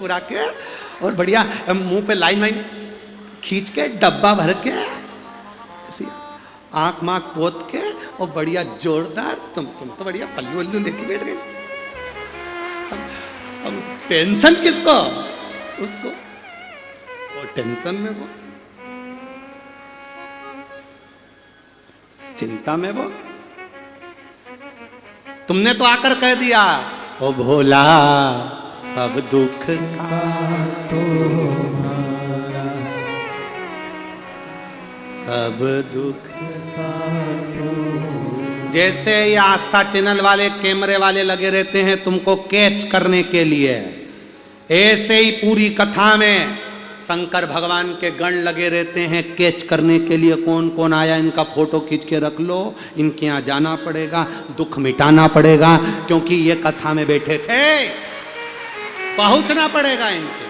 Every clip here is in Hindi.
पूरा के और बढ़िया मुंह पे लाइन लाइन खींच के डब्बा भर के ऐसी आंख मांख पोत के और बढ़िया जोरदार तुम तो बढ़िया पल्लू वल्लू लेके बैठ गए। अब टेंशन किसको? उसको। और टेंशन में वो, चिंता में वो। तुमने तो आकर कह दिया ओ भोला सब दुख काटो सब दुख काटो। जैसे ये आस्था चैनल वाले कैमरे वाले लगे रहते हैं तुमको कैच करने के लिए, ऐसे ही पूरी कथा में शंकर भगवान के गण लगे रहते हैं कैच करने के लिए। कौन कौन आया इनका फोटो खींच के रख लो, इनके यहाँ जाना पड़ेगा, दुख मिटाना पड़ेगा, क्योंकि ये कथा में बैठे थे, पहुंचना पड़ेगा इनके।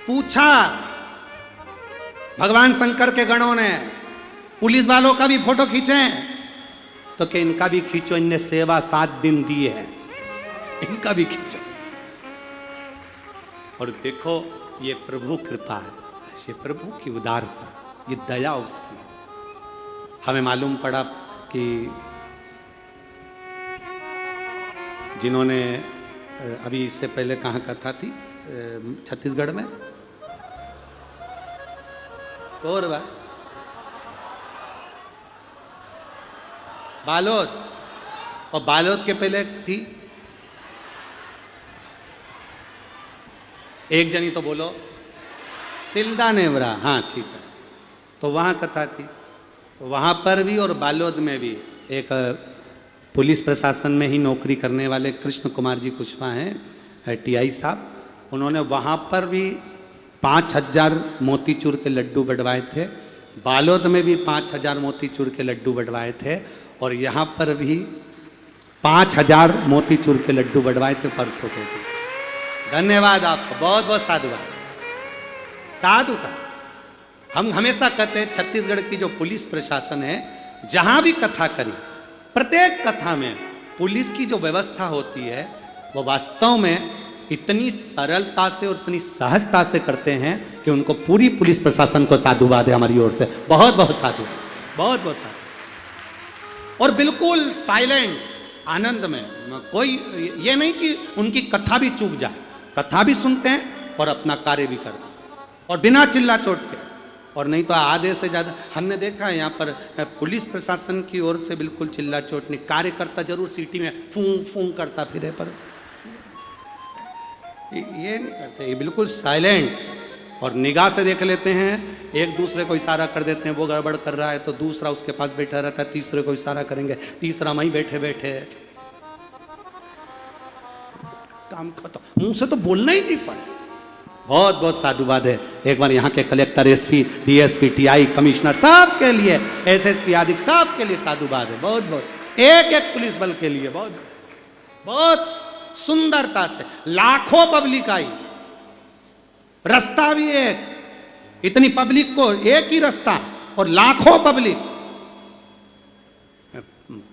पूछा भगवान शंकर के गणों ने पुलिस वालों का भी फोटो खींचे तो कि इनका भी खींचो, इनने सेवा 7 दिन दी है, इनका भी खींचो। और देखो ये प्रभु कृपा है, ये प्रभु की उदारता, ये दया उसकी। हमें मालूम पड़ा कि जिन्होंने अभी इससे पहले कहाँ कथा थी छत्तीसगढ़ में कोरबा बालोद, और बालोद के पहले थी एक जनी तो बोलो तिल्दा नेवरा, हाँ ठीक है, तो वहाँ कथा थी। वहाँ पर भी और बालोद में भी एक पुलिस प्रशासन में ही नौकरी करने वाले कृष्ण कुमार जी कुशवाहा हैं, टीआई साहब, उन्होंने वहाँ पर भी 5000 मोतीचूर के लड्डू बंटवाए थे। बालोद में भी 5000 मोतीचूर के लड्डू बंटवाए थे, और यहाँ पर भी 5000 मोतीचूर के लड्डू बंटवाए थे परसों के दिन। धन्यवाद आपका, बहुत बहुत साधुवाद, साधु था। हम हमेशा कहते हैं छत्तीसगढ़ की जो पुलिस प्रशासन है, जहां भी कथा करी, प्रत्येक कथा में पुलिस की जो व्यवस्था होती है वो वास्तव में इतनी सरलता से और इतनी सहजता से करते हैं कि उनको पूरी पुलिस प्रशासन को साधुवाद है हमारी ओर से। बहुत बहुत साधु, बहुत बहुत साधु। और बिल्कुल साइलेंट, आनंद में, कोई ये नहीं कि उनकी कथा भी चूक जाए, कथा भी सुनते हैं और अपना कार्य भी करते हैं, और बिना चिल्ला चोट के। और नहीं तो आधे से ज़्यादा हमने देखा है यहाँ पर पुलिस प्रशासन की ओर से बिल्कुल चिल्ला चोट नहीं, कार्यकर्ता जरूर सीटी में फूं फूं करता फिरे, पर ये नहीं करते, ये बिल्कुल साइलेंट। और निगाह से देख लेते हैं, एक दूसरे को इशारा कर देते हैं, वो गड़बड़ कर रहा है तो दूसरा उसके पास बैठा रहता है, तीसरे को इशारा करेंगे, तीसरा वहीं बैठे बैठे काम खत्म, मुंह से तो बोलना ही नहीं पड़े। बहुत बहुत साधुवाद है। एक बार यहाँ के collector, SP, DSP, TI, commissioner, सब के लिए, एसएसपी आदि सब के लिए साधुवाद है। बहुत बहुत, एक एक पुलिस बल के लिए बहुत बहुत सुंदरता से। लाखों पब्लिक आई, रास्ता भी एक, इतनी पब्लिक को एक ही रास्ता और लाखों पब्लिक।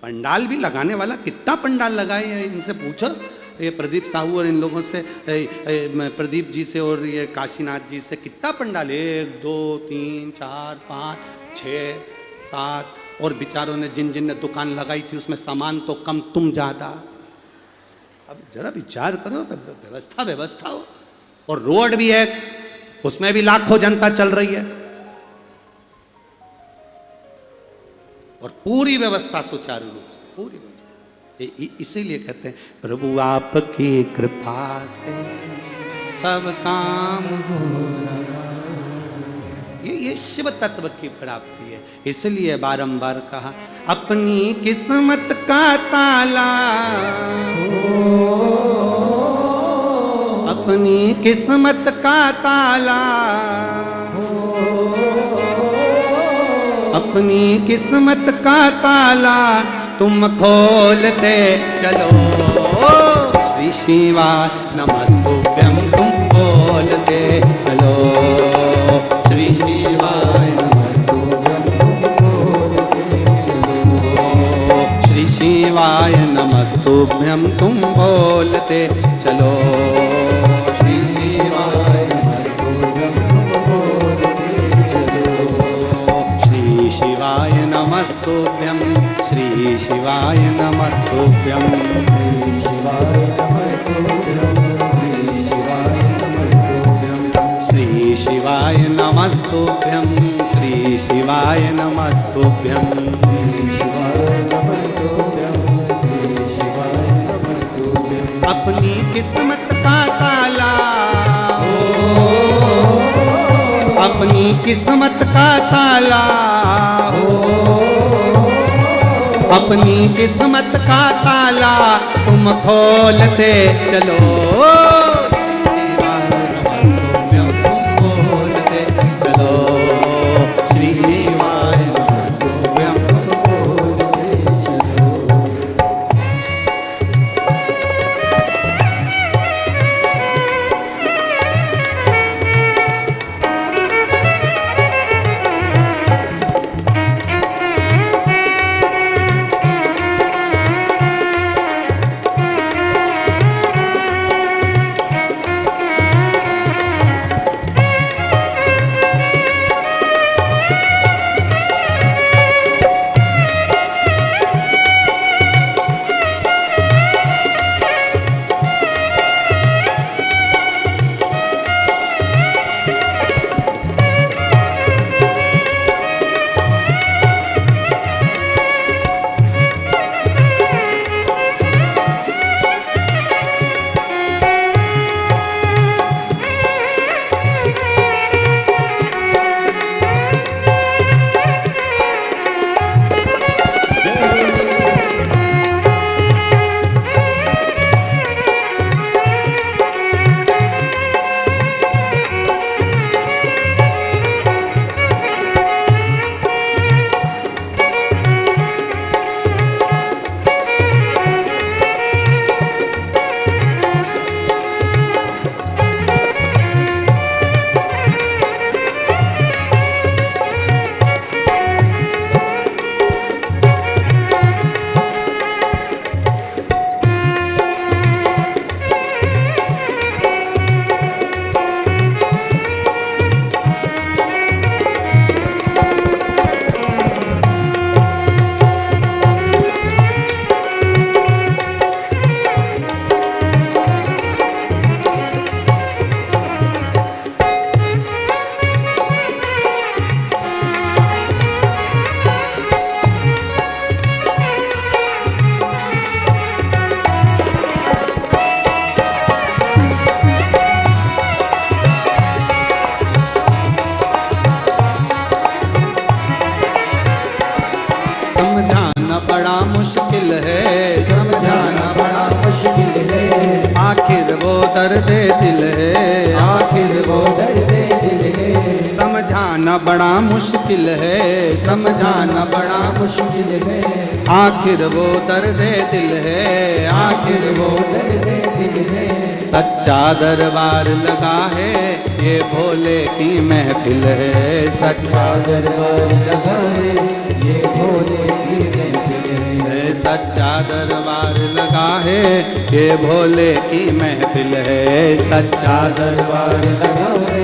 पंडाल भी लगाने वाला कितना पंडाल लगाए है, इनसे पूछो, ये प्रदीप साहू और इन लोगों से, प्रदीप जी से और ये काशीनाथ जी से, कितना पंडाल, 1 2 3 4 5 6 7, और बेचारों ने जिन जिन ने दुकान लगाई थी उसमें सामान तो कम तुम ज्यादा। अब जरा विचार करो, व्यवस्था व्यवस्था हो। और रोड भी है, उसमें भी लाखों जनता चल रही है, और पूरी व्यवस्था सुचारू रूप से, पूरी व्यवस्था। इसीलिए कहते हैं प्रभु आपकी कृपा से सब काम हो रहा। ये शिव तत्व की प्राप्ति है। इसलिए बारंबार कहा अपनी किस्मत का ताला, अपनी किस्मत का ताला, अपनी किस्मत का ताला तुम खोलते चलो। श्री शिवाय नमस्तुभ्यं तुम खोलते चलो। श्री शिवाय नमस्तुभ्यं तुम खोलते चलो। श्री शिवाय नमस्तु नमस्तुभ्यं तुम बोलते चलो। श्री शिवाय नमस्तुभ्यं तुम बोलते चलो। श्री शिवाय नमस्तुभ्यं, श्री शिवाय नमस्तुभ्यं, श्री शिवाय नमस्तुभ्यं, श्री शिवाय नमस्तुभ्यं, श्री शिवाय नमस्तुभ्यं, श्री शिवाय नमस्तुभ्यं, श्री शिवाय नमस्तुभ्यं, श्री शिवाय नमस्तुभ्यं। अपनी किस्मत का ताला हो, अपनी किस्मत का ताला हो, अपनी किस्मत का ताला तुम खोलते चलो। समझाना बड़ा मुश्किल है, समझाना बड़ा मुश्किल है, आखिर वो दर्द दिल है, आखिर वो दर्द दिल है। समझाना बड़ा मुश्किल है, समझाना बड़ा मुश्किल है, आखिर वो दर्द दिल है, आखिर वो दर्द दिल है। सच्चा दरबार लगा है ये भोले की महफिल है, सच्चा दरबार लगा है ये भोले की महफिल है, सच्चा दरबार लगा है ये भोले की महफिल है, सच्चा दरबार लगा है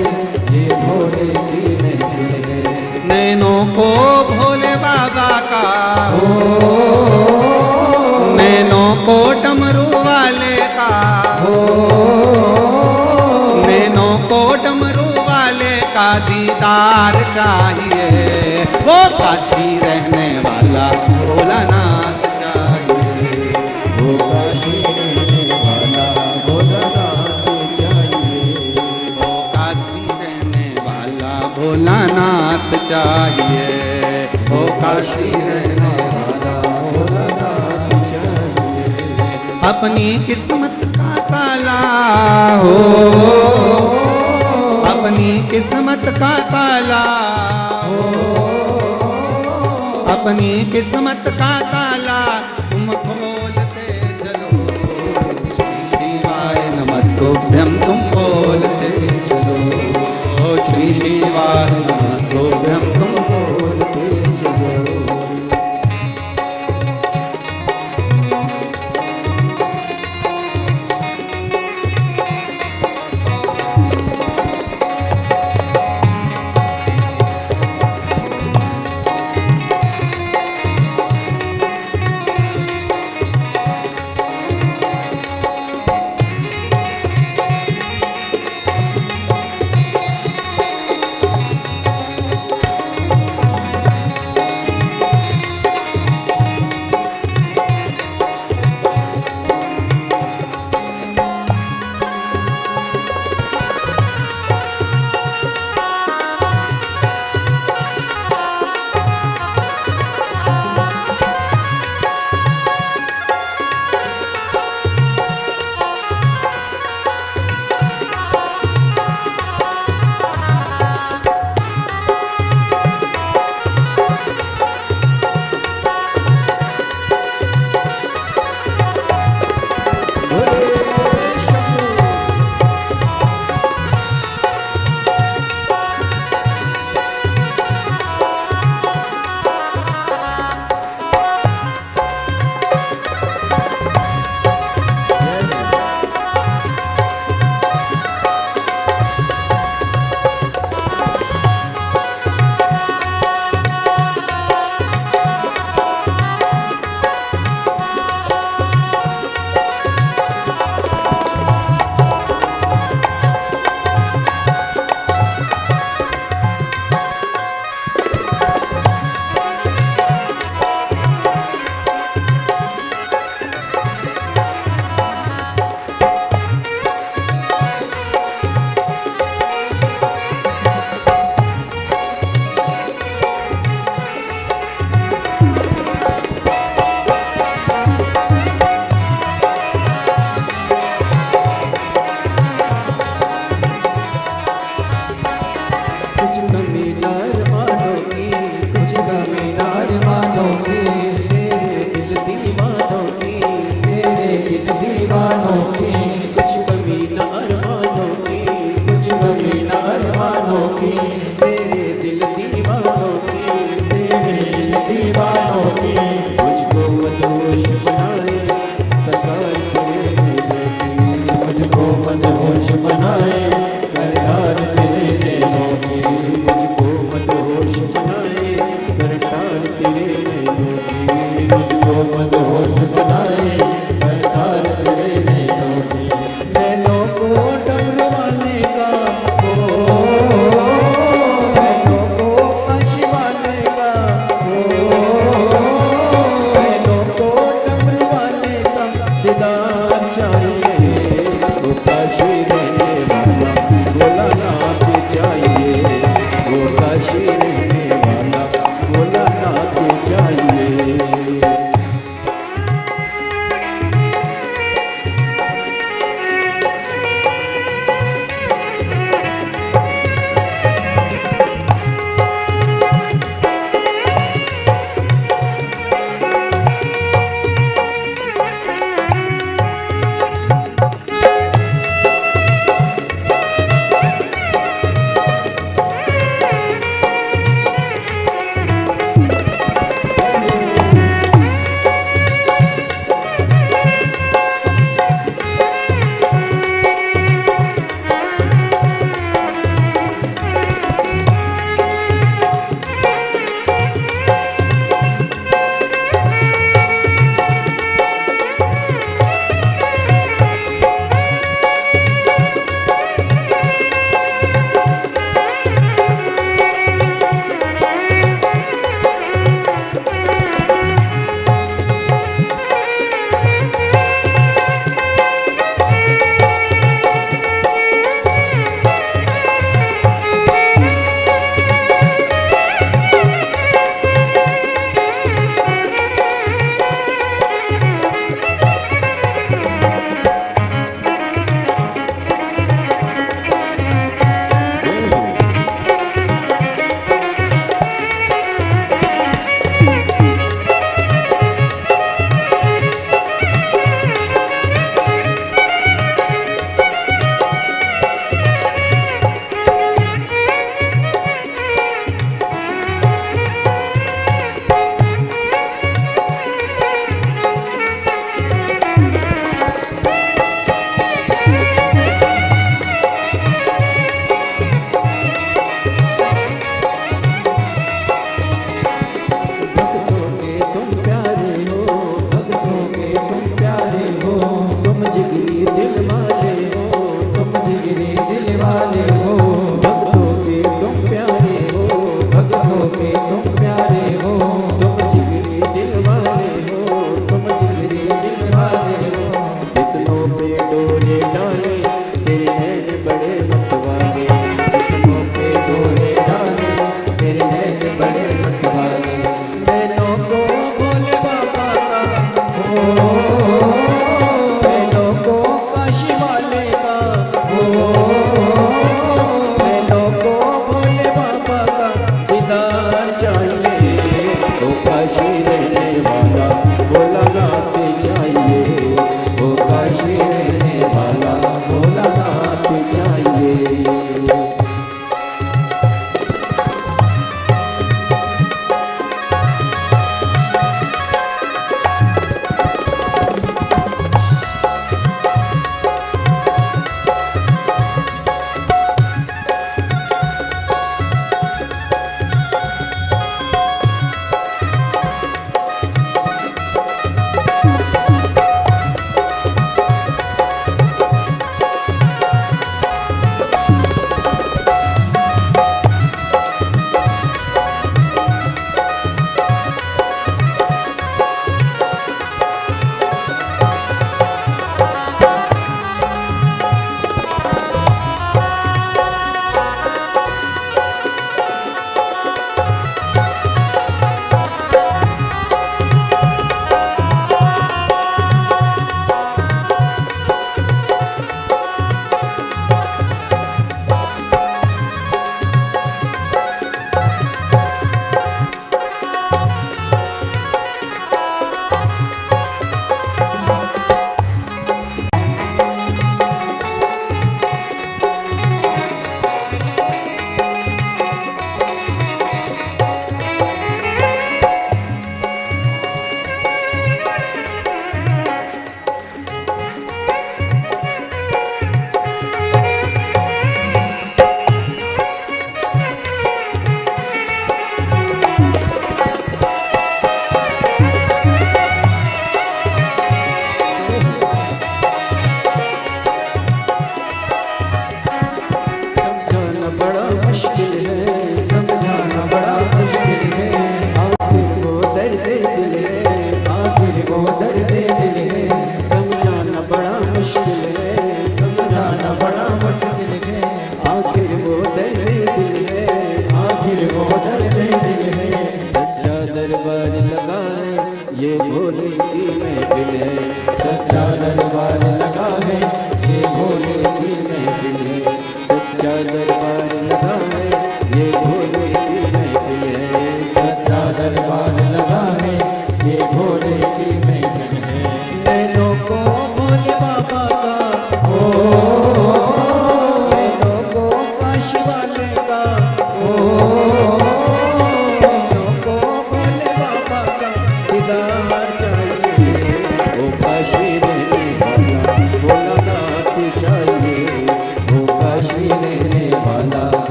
ये भोले की महफिल है। नैनों को भोले बाबा का हो, नैनों को डमरू वाले का हो, नैनों को डमरू वाले का दीदार चाहिए, वो काशी रहने वाला भोलानाथ चाहिए, वो काशी रहने वाला भोलानाथ चाहिए, वो काशी रहने वाला भोलानाथ चाहिए, वो काशी रहने वाला भोलानाथ चाहिए। अपनी किस्मत का ताला हो, अपनी किस्मत का ताला हो, अपनी किस्मत का ताला तुम खोलते चलो। श्री शिवाय नमस्तुभ्यं तुम बोलते चलो, श्री शिवाय नमस्तुभ्यं तुम बोलते चलो। अरमानों की, कुछ कमी न अरमानों की, कुछ कमी न अरमानों की, तेरे दिल दीवानों की, तेरे दिल दीवानों की, मुझको मदहोश बनाए सरकार तेरे मेलों की, मुझको मदहोश बनाए करतार तेरे मेलों की, मुझको मदहोश बनाए करतार तेरे मेलों की, मुझको मदहोश बनाए करतार तेरे मेलों की।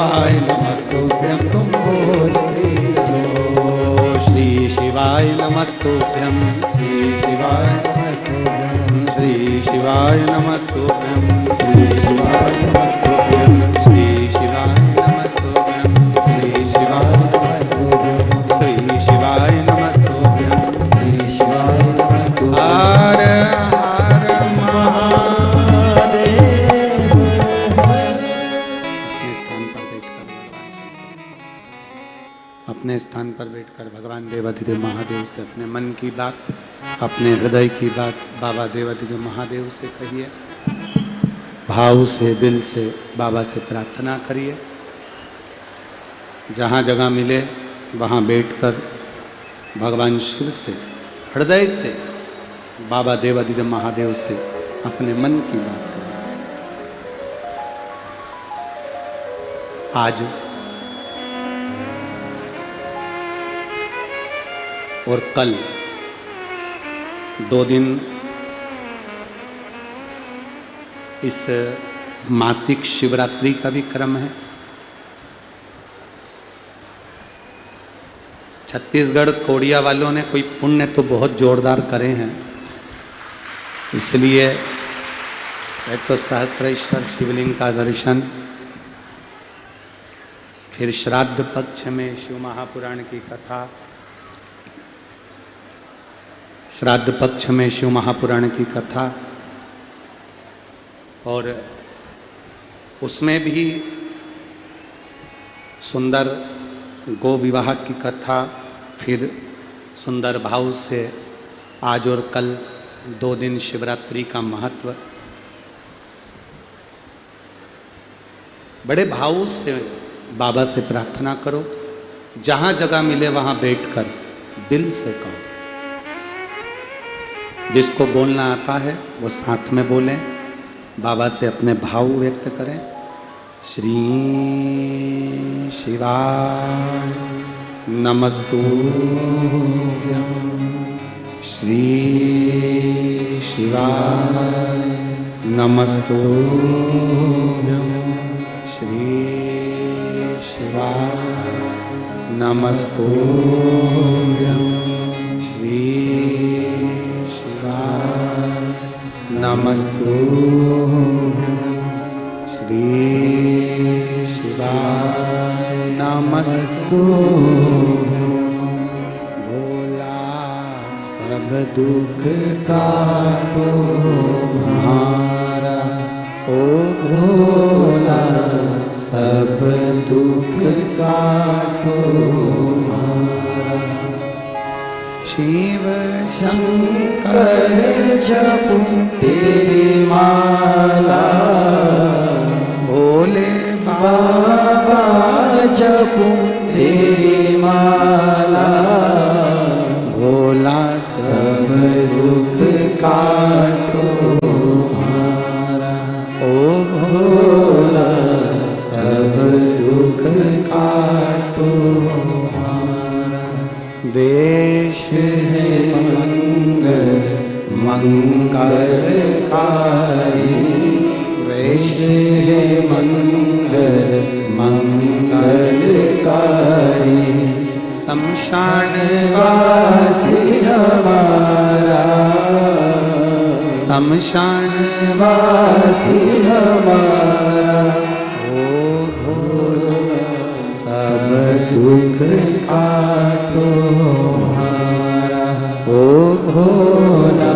शिवाय नमस्तुभ्यं तुम बोलते चलो। श्री शिवाय नमस्तुभ्यं श्री शिवाय श्री शिवाय नमस्तुभ्यं श्री शिवाय नमस्तुभ्यं श्री शिवाय नमस्तुभ्यं श्री शिवाय श्री शिवाय नमस्तुभ्यं श्री शिवाय नमस्तुभ्यं। हर हर महादेव। अपने स्थान पर बैठकर भगवान देवाधिदेव महादेव से अपने मन की बात, अपने हृदय की बात बाबा देवाधिदेव महादेव से कहिए। भाव से, दिल से बाबा से प्रार्थना करिए। जहाँ जगह मिले वहाँ बैठकर भगवान शिव से, हृदय से बाबा देवाधिदेव महादेव से अपने मन की बात करें। आज और कल 2 दिन इस मासिक शिवरात्रि का भी क्रम है। छत्तीसगढ़ कोड़िया वालों ने कोई पुण्य तो बहुत जोरदार करे हैं, इसलिए एक तो सहस्त्रेश्वर शिवलिंग का दर्शन, फिर श्राद्ध पक्ष में शिव महापुराण की कथा, श्राद्ध पक्ष में शिव महापुराण की कथा, और उसमें भी सुंदर गो विवाह की कथा, फिर सुंदर भाव से आज और कल 2 दिन शिवरात्रि का महत्व। बड़े भाव से बाबा से प्रार्थना करो। जहाँ जगह मिले वहाँ बैठकर दिल से कहो। जिसको बोलना आता है वो साथ में बोलें, बाबा से अपने भाव व्यक्त करें। श्री शिवाय नमस्तुभ्यं श्री शिवाय नमस्तुभ्यं श्री शिवाय नमस्तुभ्यं श्री शिवाय नमस्तुभ्यं श्री शिवाय नमस्तुभ्यं। भोला सब दुख काटो हमारा, ओ भोला सब दुख काटो हमारा। शिव शंकर जपो तेरी माला, भोले बाबा जपो तेरी माला। भोला सब दुख काटो हमारा, ओ भोला सब दुख काटो हमारा। देश है मंगलकारी, वेश है मंगलकारी। शमशान वासी हमारा, शमशान वासी हमारा। ओ भोला सब दुख काटो हमारा, ओ भोला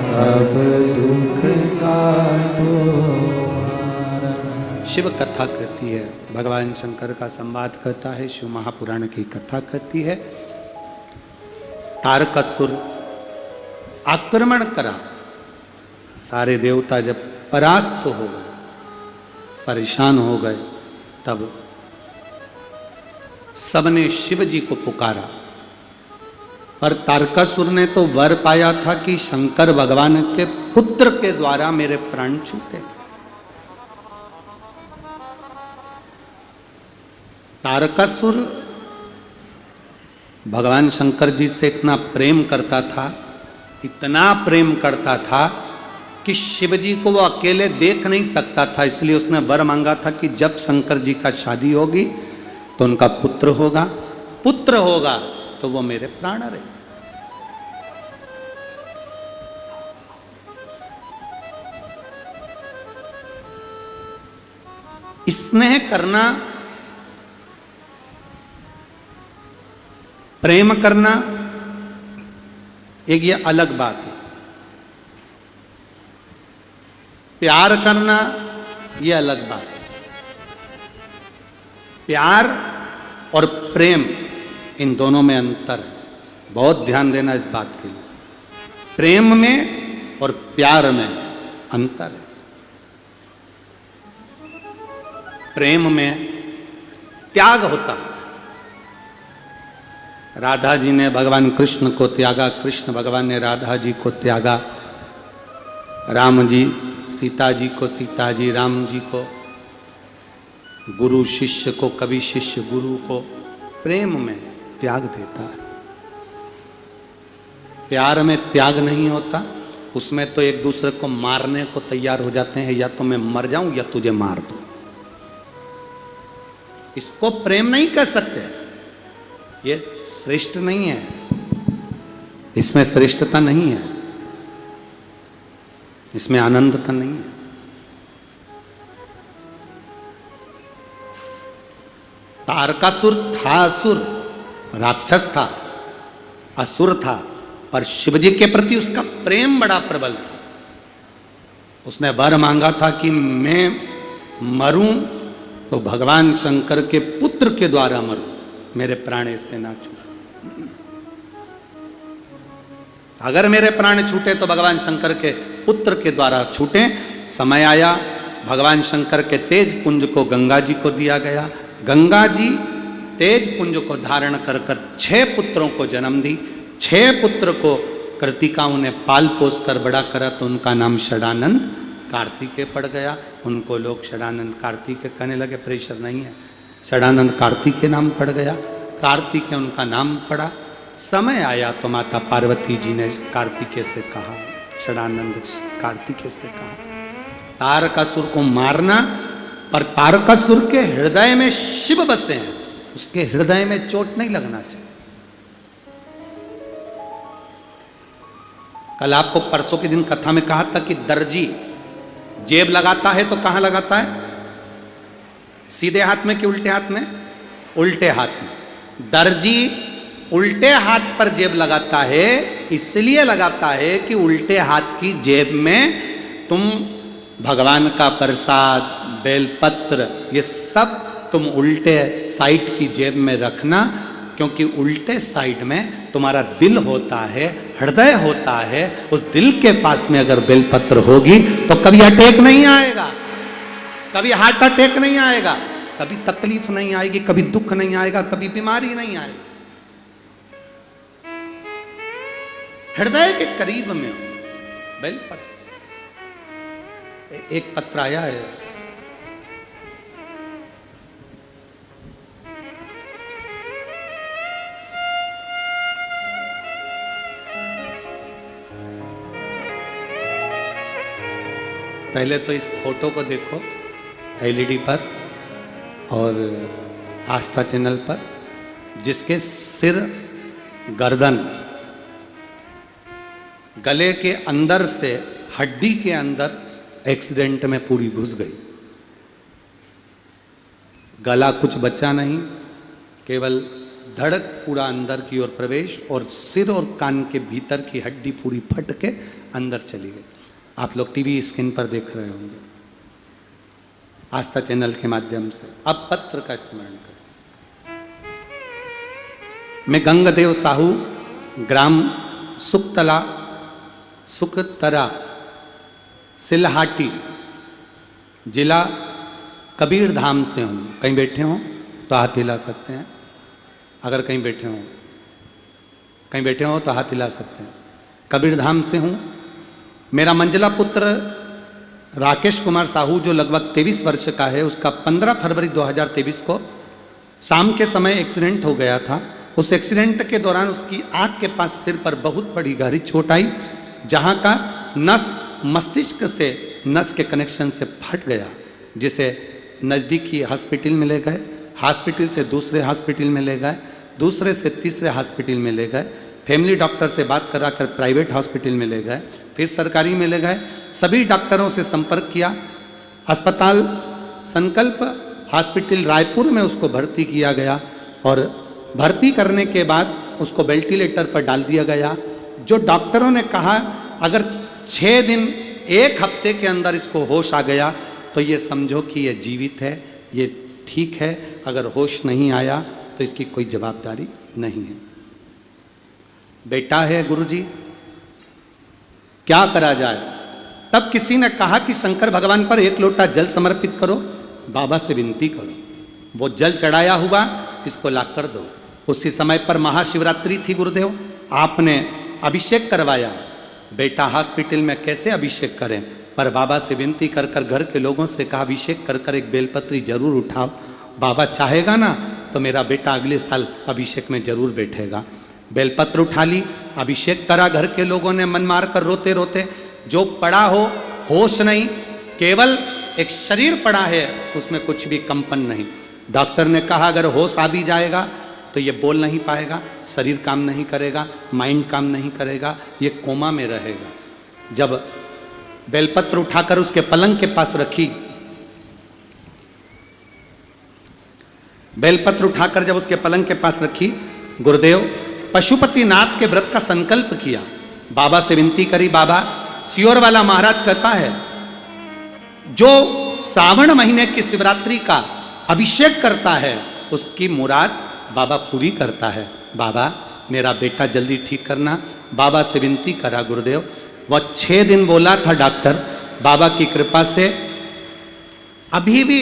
सब दुख काटो हमारा। शिव कथा कहती है, भगवान शंकर का संवाद कहता है, शिव महापुराण की कथा कहती है। तारकासुर आक्रमण करा, सारे देवता जब परास्त हो गए, परेशान हो गए, तब सबने शिव जी को पुकारा। पर तारकासुर ने तो वर पाया था कि शंकर भगवान के पुत्र के द्वारा मेरे प्राण छूटे। तारकासुर भगवान शंकर जी से इतना प्रेम करता था, इतना प्रेम करता था कि शिव जी को वो अकेले देख नहीं सकता था, इसलिए उसने वर मांगा था कि जब शंकर जी का शादी होगी तो उनका पुत्र होगा, पुत्र होगा तो वो मेरे प्राण रहे। स्नेह करना, प्रेम करना एक ये अलग बात है, प्यार करना ये अलग बात है। प्यार और प्रेम इन दोनों में अंतर है, बहुत ध्यान देना इस बात के लिए। प्रेम में और प्यार में अंतर है। प्रेम में त्याग होता है। राधा जी ने भगवान कृष्ण को त्यागा, कृष्ण भगवान ने राधा जी को त्यागा, राम जी सीता जी को, सीता जी राम जी को, गुरु शिष्य को, कभी शिष्य गुरु को। प्रेम में त्याग देता है। प्यार में त्याग नहीं होता, उसमें तो एक दूसरे को मारने को तैयार हो जाते हैं, या तो मैं मर जाऊं या तुझे मार दूं। इसको प्रेम नहीं कह सकते, ये श्रेष्ठ नहीं है, इसमें श्रेष्ठता नहीं है, इसमें आनंदता नहीं है। तारकासुर था, असुर राक्षस था, असुर था, पर शिवजी के प्रति उसका प्रेम बड़ा प्रबल था। उसने वर मांगा था कि मैं मरूं तो भगवान शंकर के पुत्र के द्वारा मरूं, मेरे प्राण से ना छूटे। अगर मेरे प्राण छूटे तो भगवान शंकर के पुत्र के द्वारा छूटे। समय आया, भगवान शंकर के तेज पुंज को गंगा जी को दिया गया। गंगा जी तेज पुंज को धारण कर कर 6 पुत्रों को जन्म दी। 6 पुत्र को कृतिकाओं ने पाल पोस कर बड़ा करा, तो उनका नाम षडानंद कार्तिकेय पड़ गया। उनको लोग षडानंद कार्तिकेय कहने लगे, प्रेशर नहीं है, षडानंद कार्तिकेय नाम पड़ गया। कार्तिकेय उनका नाम पड़ा। समय आया तो माता पार्वती जी ने कार्तिकेय से कहा, षडानंद कार्तिकेय से कहा, तारकासुर को मारना, पर तारकासुर के हृदय में शिव बसे हैं, उसके हृदय में चोट नहीं लगना चाहिए। कल आपको परसों के दिन कथा में कहा था कि दर्जी जेब लगाता है तो कहां लगाता है? सीधे हाथ में कि उल्टे हाथ में? उल्टे हाथ में। दर्जी उल्टे हाथ पर जेब लगाता है, इसलिए लगाता है कि उल्टे हाथ की जेब में तुम भगवान का प्रसाद, बेलपत्र, ये सब तुम उल्टे साइड की जेब में रखना, क्योंकि उल्टे साइड में तुम्हारा दिल होता है, हृदय होता है। उस दिल के पास में अगर बेलपत्र होगी तो कभी अटैक नहीं आएगा, कभी हार्ट अटैक नहीं आएगा, कभी तकलीफ नहीं आएगी, कभी दुख नहीं आएगा, कभी बीमारी नहीं आएगी। हृदय के करीब में हो बेलपत्र। एक पत्र आया है, पहले तो इस फोटो को देखो एलईडी पर और आस्था चैनल पर, जिसके सिर, गर्दन, गले के अंदर से हड्डी के अंदर एक्सीडेंट में पूरी घुस गई। गला कुछ बचा नहीं, केवल धड़क पूरा अंदर की ओर प्रवेश, और सिर और कान के भीतर की हड्डी पूरी फट के अंदर चली गई। आप लोग टीवी स्क्रीन पर देख रहे होंगे, आस्था चैनल के माध्यम से। अब पत्र का स्मरण करें। मैं गंगदेव साहू, ग्राम सुकतला, सुकतरा, सिलहाटी, जिला कबीरधाम से हूँ। कहीं बैठे हों तो हाथ हिला सकते हैं। अगर कहीं बैठे हों, कहीं बैठे हों तो हाथ हिला सकते हैं। कबीरधाम से हूँ। मेरा मंझला पुत्र राकेश कुमार साहू, जो लगभग 23 वर्ष का है, उसका 15 फरवरी 2023 को शाम के समय एक्सीडेंट हो गया था। उस एक्सीडेंट के दौरान उसकी आँख के पास सिर पर बहुत बड़ी गहरी चोट आई, जहाँ का नस मस्तिष्क से नस के कनेक्शन से फट गया, जिसे नज़दीकी हॉस्पिटल में ले गए, हॉस्पिटल से दूसरे हॉस्पिटल में ले गए, दूसरे से तीसरे हॉस्पिटल में ले गए, फैमिली डॉक्टर से बात कराकर प्राइवेट हॉस्पिटल में ले गए, फिर सरकारी में ले गए। सभी डॉक्टरों से संपर्क किया। अस्पताल संकल्प हॉस्पिटल रायपुर में उसको भर्ती किया गया और भर्ती करने के बाद उसको वेंटिलेटर पर डाल दिया गया। जो डॉक्टरों ने कहा अगर 6 दिन 1 हफ्ते के अंदर इसको होश आ गया तो ये समझो कि ये जीवित है, ये ठीक है। अगर होश नहीं आया तो इसकी कोई जवाबदारी नहीं है। बेटा है गुरुजी, क्या करा जाए? तब किसी ने कहा कि शंकर भगवान पर 1 लोटा जल समर्पित करो, बाबा से विनती करो। वो जल चढ़ाया हुआ इसको ला कर दो। उसी समय पर महाशिवरात्रि थी गुरुदेव, आपने अभिषेक करवाया। बेटा हॉस्पिटल में कैसे अभिषेक करें, पर बाबा से विनती कर कर घर के लोगों से कहा अभिषेक कर कर एक बेलपत्री जरूर उठाओ, बाबा चाहेगा ना तो मेरा बेटा अगले साल अभिषेक में जरूर बैठेगा। बेलपत्र उठा ली, अभिषेक करा। घर के लोगों ने मन मार कर रोते रोते, जो पड़ा हो होश नहीं, केवल एक शरीर पड़ा है, उसमें कुछ भी कंपन नहीं। डॉक्टर ने कहा अगर होश आ भी जाएगा तो ये बोल नहीं पाएगा, शरीर काम नहीं करेगा, माइंड काम नहीं करेगा, ये कोमा में रहेगा। जब बेलपत्र उठाकर उसके पलंग के पास रखी, बेलपत्र उठाकर जब उसके पलंग के पास रखी, गुरुदेव पशुपतिनाथ के व्रत का संकल्प किया, बाबा से विनती करी। बाबा सियोर वाला महाराज कहता है जो श्रावण महीने की शिवरात्रि का अभिषेक करता है उसकी मुराद बाबा पूरी करता है। बाबा मेरा बेटा जल्दी ठीक करना। बाबा से विनती करा गुरुदेव। वह 6 दिन बोला था डॉक्टर, बाबा की कृपा से अभी भी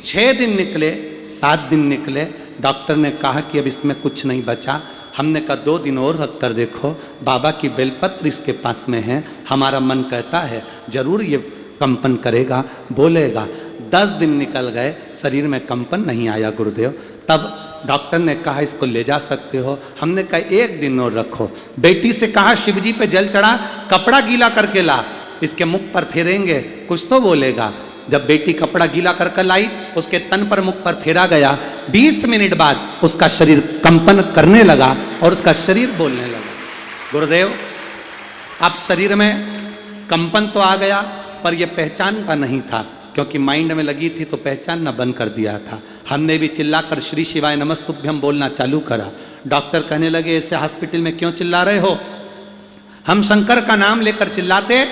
6 दिन निकले, 7 दिन निकले। डॉक्टर ने कहा कि अब इसमें कुछ नहीं बचा। हमने कहा 2 दिन और रख कर देखो, बाबा की बेलपत्र इसके पास में है, हमारा मन कहता है जरूर ये कंपन करेगा, बोलेगा। 10 दिन निकल गए, शरीर में कंपन नहीं आया गुरुदेव। तब डॉक्टर ने कहा इसको ले जा सकते हो। हमने कहा 1 दिन और रखो। बेटी से कहा शिवजी पे जल चढ़ा, कपड़ा गीला करके ला, इसके मुख पर फेरेंगे कुछ तो बोलेगा। जब बेटी कपड़ा गीला कर लाई, उसके तन पर मुख पर फेरा गया। 20 मिनट बाद उसका शरीर कंपन करने लगा और उसका शरीर बोलने लगा। गुरुदेव अब शरीर में कंपन तो आ गया, पर यह पहचान का नहीं था, क्योंकि माइंड में लगी थी तो पहचानना बंद कर दिया था। हमने भी चिल्लाकर श्री शिवाय नमस्तुभ्यम बोलना चालू करा। डॉक्टर कहने लगे ऐसे हॉस्पिटल में क्यों चिल्ला रहे हो? हम शंकर का नाम लेकर चिल्लाते।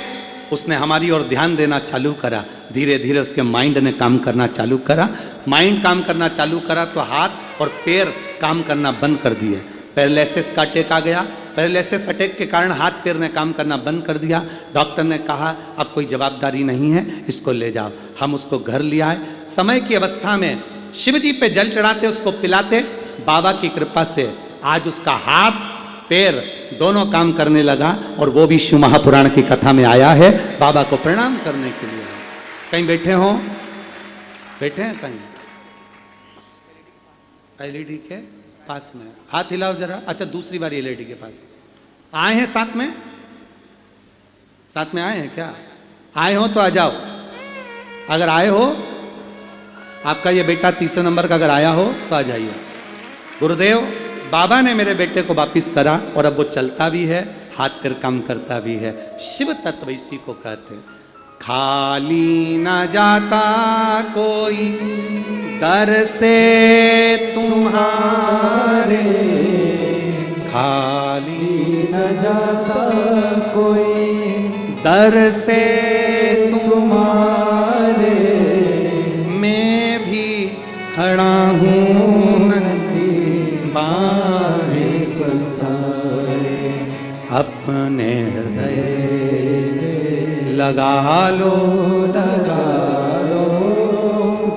उसने हमारी ओर ध्यान देना चालू करा। धीरे धीरे उसके माइंड ने काम करना चालू करा। माइंड काम करना चालू करा तो हाथ और पैर काम करना बंद कर दिए। पैरालिसिस का अटैक आ गया। पैरालिसिस अटैक के कारण हाथ पैर ने काम करना बंद कर दिया। डॉक्टर ने कहा अब कोई जवाबदारी नहीं है, इसको ले जाओ। हम उसको घर ले आए। समय की अवस्था में शिव जी पे जल चढ़ाते, उसको पिलाते। बाबा की कृपा से आज उसका हाथ पैर दोनों काम करने लगा और वो भी शिव महापुराण की कथा में आया है। बाबा को प्रणाम करने के लिए कहीं बैठे हो, बैठे हैं कहीं एलईडी के पास में, हाथ हिलाओ जरा। अच्छा दूसरी बार एलईडी के पास आए हैं, साथ में आए हैं क्या? आए हो तो आ जाओ। अगर आए हो, आपका ये बेटा 3 नंबर का अगर आया हो तो आ जाइए। गुरुदेव बाबा ने मेरे बेटे को वापिस करा और अब वो चलता भी है, हाथ पैर काम करता भी है। शिव तत्व इसी को कहते हैं। खाली न जाता कोई दर से तुम्हारे, खाली न जाता कोई दर से तुम्हारे, मैं भी खड़ा हूँ बाहें पसारे, अपने हृदय से लगा लो,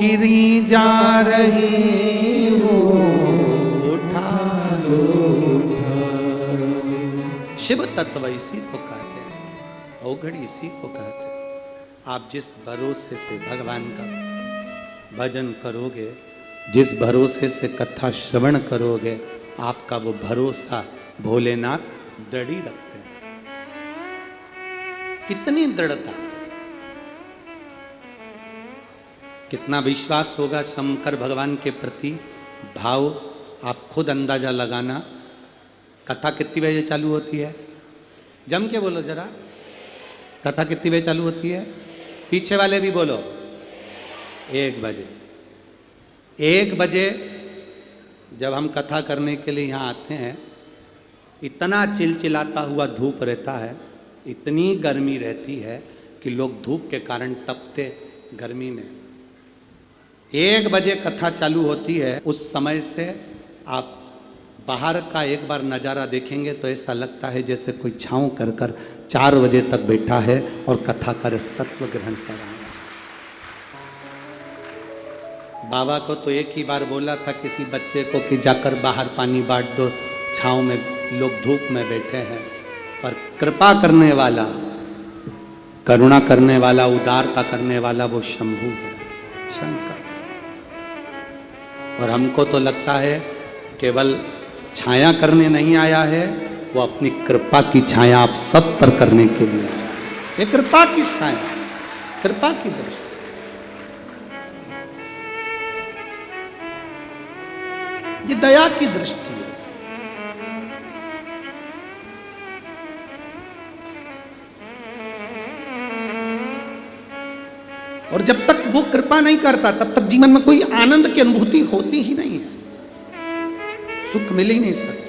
गिरी जा रही हो, उठा लो। शिव तत्व इसी को कहते हैं, औघड़ इसी को कहते हैं। आप जिस भरोसे से भगवान का भजन करोगे, जिस भरोसे से कथा श्रवण करोगे, आपका वो भरोसा भोलेनाथ दृढ़ रखते हैं। कितनी दृढ़ता, कितना विश्वास होगा शंकर भगवान के प्रति, भाव आप खुद अंदाजा लगाना। कथा कितनी बजे चालू होती है? जम के बोलो जरा, कथा कितनी बजे चालू होती है? पीछे वाले भी बोलो। 1 बजे। 1 बजे जब हम कथा करने के लिए यहाँ आते हैं, इतना चिलचिलाता हुआ धूप रहता है, इतनी गर्मी रहती है कि लोग धूप के कारण तपते गर्मी में। 1 बजे कथा चालू होती है, उस समय से आप बाहर का एक बार नज़ारा देखेंगे तो ऐसा लगता है जैसे कोई छाँव कर कर 4 बजे तक बैठा है और कथा का तत्व ग्रहण कर रहा है। बाबा को तो एक ही बार बोला था किसी बच्चे को कि जाकर बाहर पानी बांट दो, छाँव में लोग धूप में बैठे हैं। पर कृपा करने वाला, करुणा करने वाला, उदारता करने वाला वो शंभु है, शंकर। और हमको तो लगता है केवल छाया करने नहीं आया है, वो अपनी कृपा की छाया आप सब पर करने के लिए आया है। ये कृपा की छाया, कृपा की दृष्टि। ये दया की दृष्टि है। और जब तक वो कृपा नहीं करता तब तक जीवन में कोई आनंद की अनुभूति होती ही नहीं है, सुख मिल ही नहीं सकता।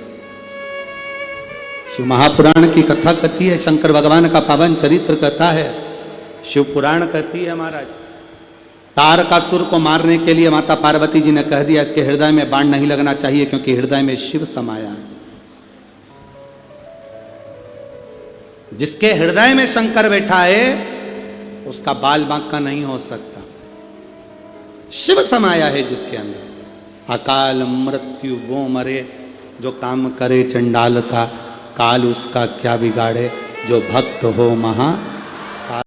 शिव महापुराण की कथा कहती है, शंकर भगवान का पावन चरित्र कथा है, शिव पुराण कहती है महाराज, तारकासुर को मारने के लिए माता पार्वती जी ने कह दिया इसके हृदय में बाण नहीं लगना चाहिए क्योंकि हृदय में शिव समाया है। जिसके हृदय में शंकर बैठा है उसका बाल बांका नहीं हो सकता। शिव समाया है जिसके अंदर। अकाल मृत्यु वो मरे, जो काम करे चंडाल का, काल उसका क्या बिगाड़े, जो भक्त हो महा